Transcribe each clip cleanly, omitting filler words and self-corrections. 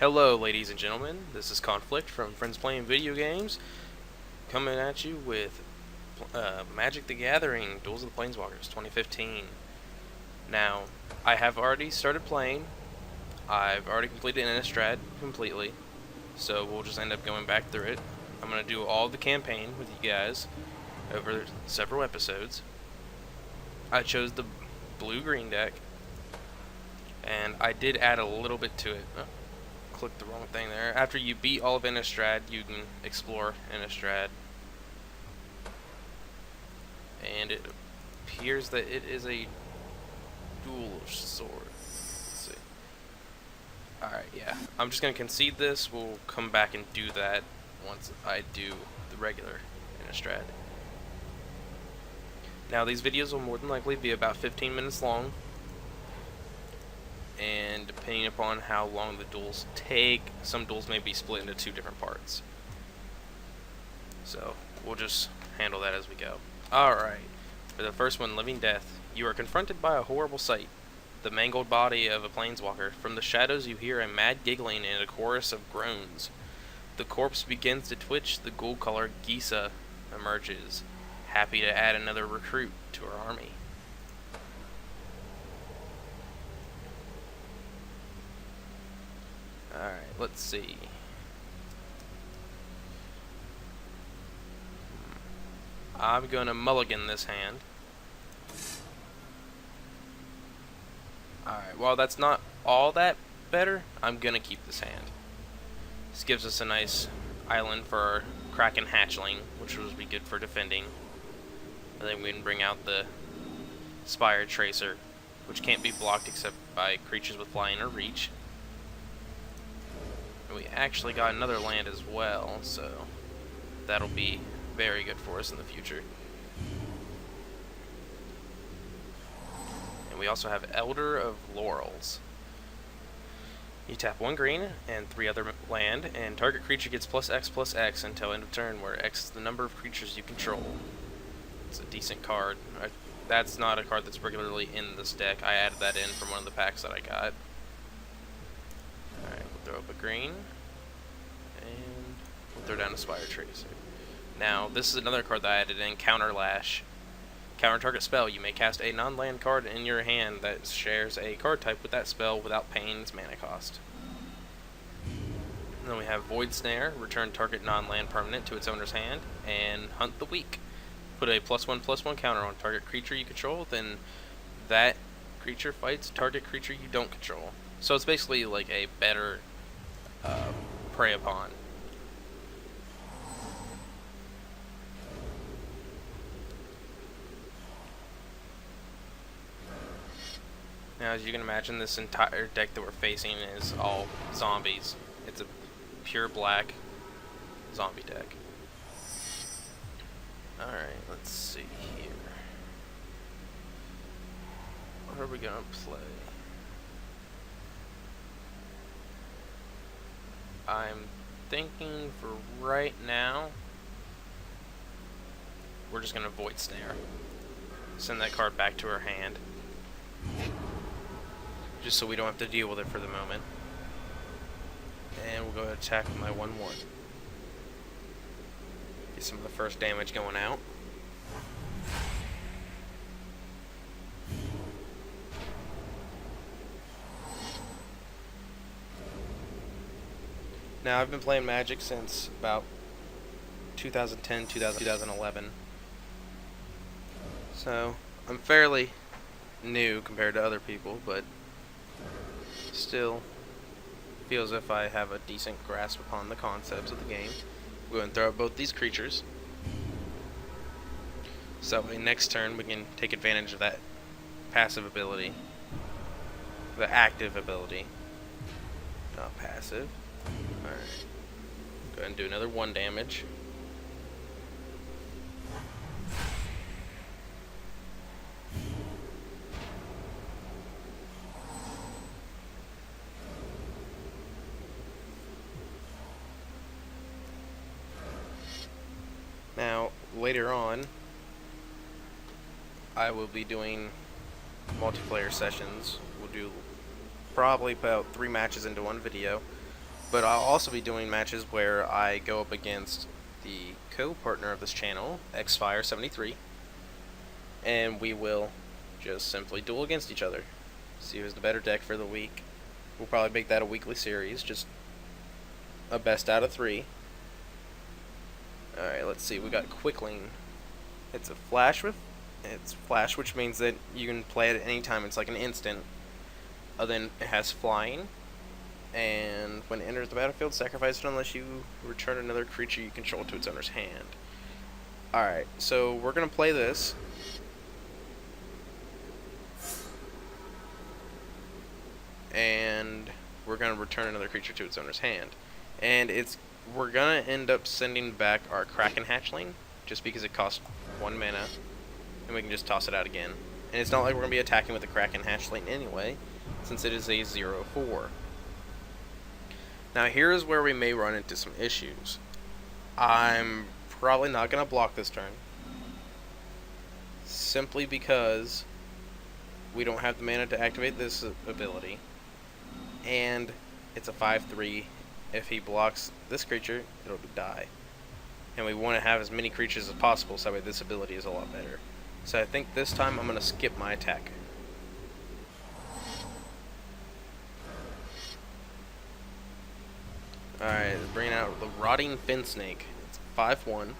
Hello, ladies and gentlemen. This is Conflict from Friends Playing Video Games, coming at you with Magic the Gathering Duels of the Planeswalkers 2015. Now, I have already started playing. I've already completed Innistrad completely, so we'll just end up going back through it. I'm going to do all the campaign with you guys over several episodes. I chose the blue-green deck, and I did add a little bit to it. Clicked the wrong thing there. After you beat all of Innistrad, you can explore Innistrad. And it appears that it is a dual sword. Let's see. Alright, yeah. I'm just going to concede this. We'll come back and do that once I do the regular Innistrad. Now, these videos will more than likely be about 15 minutes long. And depending upon how long the duels take, some duels may be split into two different parts. So, we'll just handle that as we go. Alright, for the first one, Living Death. You are confronted by a horrible sight. The mangled body of a planeswalker. From the shadows you hear a mad giggling and a chorus of groans. The corpse begins to twitch, the gold-colored Gisa emerges, happy to add another recruit to her army. Alright, let's see. I'm gonna mulligan this hand. Alright, while that's not all that better, I'm gonna keep this hand. This gives us a nice island for our Kraken Hatchling, which will be good for defending. And then we can bring out the Spire Tracer, which can't be blocked except by creatures with flying or reach. And we actually got another land as well, so that'll be very good for us in the future. And we also have Elder of Laurels. You tap 1 green and 3 other land, and target creature gets +X/+X until end of turn, where X is the number of creatures you control. It's a decent card. That's not a card that's regularly in this deck. I added that in from one of the packs that I got. Alright, we'll throw up a green, and we'll throw down a Spire Tracer. Now, this is another card that I added in, Counter Lash. Counter target spell. You may cast a non-land card in your hand that shares a card type with that spell without paying its mana cost. And then we have Void Snare. Return target non-land permanent to its owner's hand, and Hunt the Weak. Put a +1/+1 counter on target creature you control, then that creature fights target creature you don't control. So it's basically like a better prey upon. Now, as you can imagine, this entire deck that we're facing is all zombies. It's a pure black zombie deck. Alright, let's see here. What are we gonna play? I'm thinking for right now, we're just gonna Void Snare. Send that card back to her hand. Just so we don't have to deal with it for the moment. And we'll go ahead and attack with my 1/1. Get some of the first damage going out. Now, I've been playing Magic since about 2010, 2011. So, I'm fairly new compared to other people, but still feel as if I have a decent grasp upon the concepts of the game. We'll go ahead and throw out both these creatures. So that way next turn we can take advantage of that passive ability. The active ability. Not passive. Alright. Go ahead and do another 1 damage. Now, later on, I will be doing multiplayer sessions. We'll do probably about 3 matches into one video. But I'll also be doing matches where I go up against the co-partner of this channel, Xfire73, and we will just simply duel against each other. See who's the better deck for the week. We'll probably make that a weekly series, just a best out of 3. Alright, let's see. We got Quickling. It's flash, which means that you can play it at any time. It's like an instant. Then it has flying, and when it enters the battlefield, sacrifice it unless you return another creature you control to its owner's hand. Alright, so we're gonna play this. And we're gonna return another creature to its owner's hand. And we're gonna end up sending back our Kraken Hatchling, just because it costs 1 mana, and we can just toss it out again. And it's not like we're gonna be attacking with the Kraken Hatchling anyway, since it is a 0/4. Now here is where we may run into some issues. I'm probably not gonna block this turn, simply because we don't have the mana to activate this ability, and it's a 5/3. If he blocks this creature, it'll die. And we want to have as many creatures as possible, so that way this ability is a lot better. So I think this time I'm going to skip my attack. Alright, bringing out the Rotting Fin Snake. It's 5/1.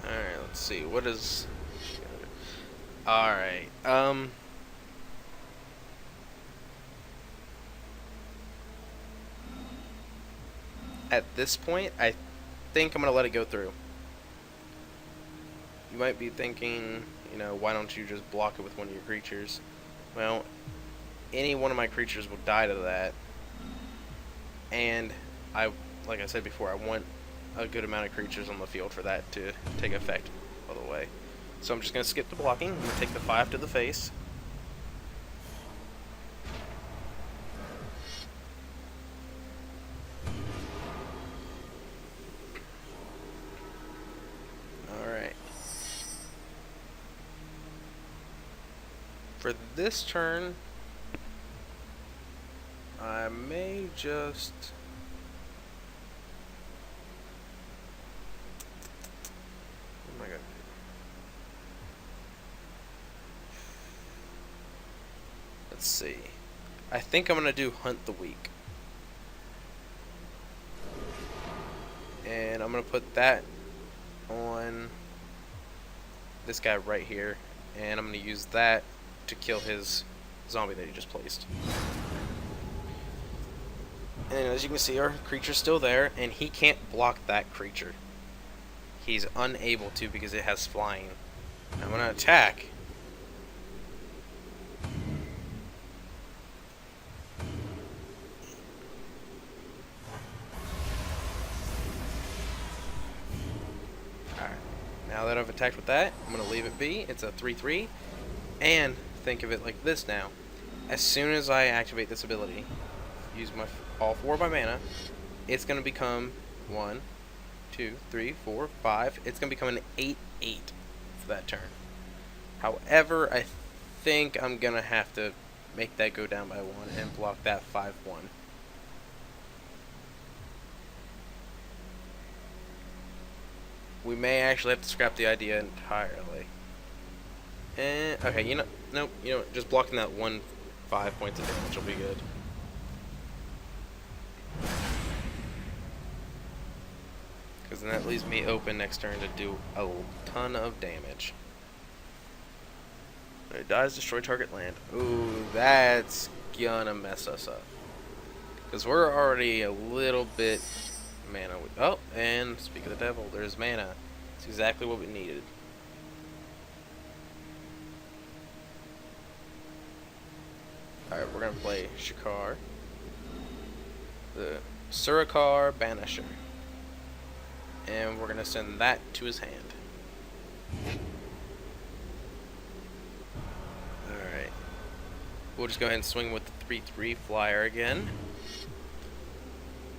Alright, let's see. What is... Alright, at this point, I think I'm going to let it go through. You might be thinking, why don't you just block it with one of your creatures? Well, any one of my creatures will die to that. And like I said before, I want a good amount of creatures on the field for that to take effect all the way. So I'm just going to skip the blocking. I'm going to take the 5 to the face. For this turn, I may just... What am I gonna do? Let's see. I think I'm gonna do Hunt the Weak. And I'm gonna put that on this guy right here. And I'm gonna use that to kill his zombie that he just placed. And as you can see, our creature's still there, and he can't block that creature. He's unable to because it has flying. I'm going to attack. Alright, now that I've attacked with that, I'm going to leave it be. It's a 3/3, and think of it like this now. As soon as I activate this ability, use all 4 of my mana, it's going to become 1, 2, 3, 4, 5. It's going to become an 8/8 for that turn. However, I think I'm going to have to make that go down by 1 and block that 5/1. We may actually have to scrap the idea entirely. Okay, nope, just blocking that 5 points of damage will be good. Because then that leaves me open next turn to do a ton of damage. When it dies, destroy target land. Ooh, that's gonna mess us up. Because we're already a little bit mana. Oh, and speak of the devil, there's mana. It's exactly what we needed. Alright, we're going to play Shakar, the Surakar Banisher, and we're going to send that to his hand. Alright, we'll just go ahead and swing with the 3/3 flyer again.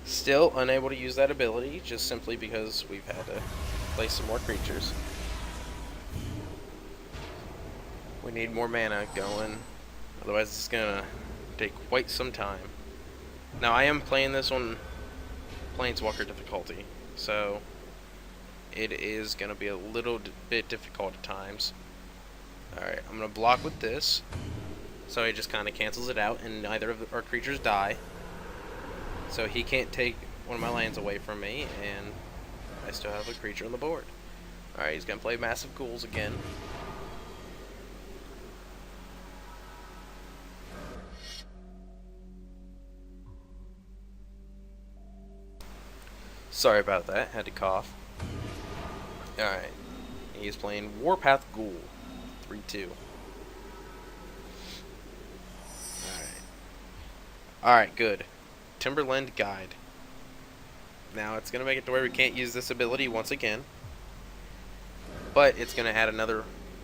Still unable to use that ability, just simply because we've had to play some more creatures. We need more mana going. Otherwise, it's gonna Take quite some time. Now I am playing this on Planeswalker difficulty, so it is going to be a little bit difficult at times. Alright, I'm going to block with this, so he just kind of cancels it out, and neither of our creatures die. So he can't take one of my lands away from me, and I still have a creature on the board. Alright, he's going to play Massive Ghouls again. Sorry about that, had to cough. Alright, he's playing Warpath Ghoul, 3/2. Alright, good. Timberland Guide. Now it's going to make it to where we can't use this ability once again. But it's going to add another...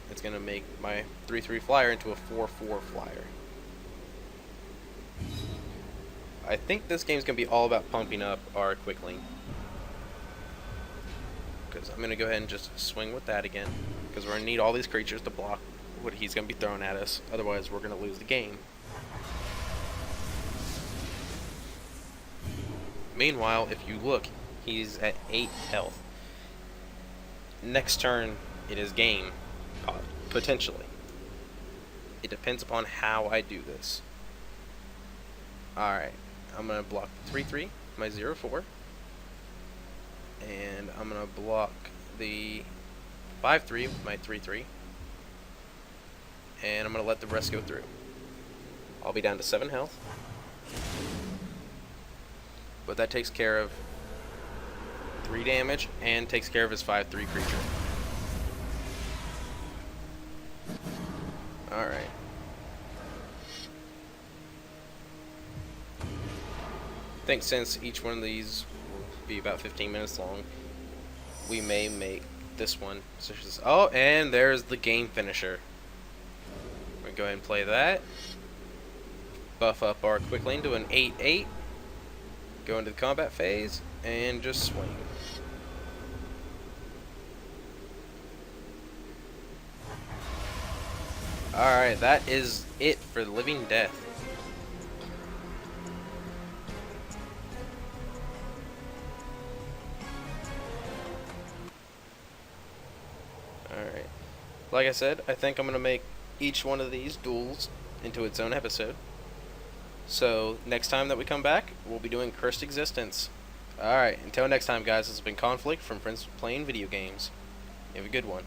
It's going to make my 3/3 flyer into a 4/4 flyer. I think this game's going to be all about pumping up our Quicklink. Because I'm going to go ahead and just swing with that again. Because we're going to need all these creatures to block what he's going to be throwing at us. Otherwise, we're going to lose the game. Meanwhile, if you look, he's at 8 health. Next turn, it is game. Potentially. It depends upon how I do this. Alright. I'm going to block 3/3, my 0/4. And I'm going to block the 5/3 with my 3/3. And I'm going to let the rest go through. I'll be down to 7 health. But that takes care of 3 damage and takes care of his 5/3 creature. Alright. I think since each one of these will be about 15 minutes long, we may make this one. Oh, and there's the game finisher. We're going to go ahead and play that. Buff up our Quicklink to an 8/8. Go into the combat phase and just swing. Alright, that is it for Living Death. Alright. Like I said, I think I'm going to make each one of these duels into its own episode. So, next time that we come back, we'll be doing Cursed Existence. Alright, until next time, guys, this has been Conflict from Friends Playing Video Games. You have a good one.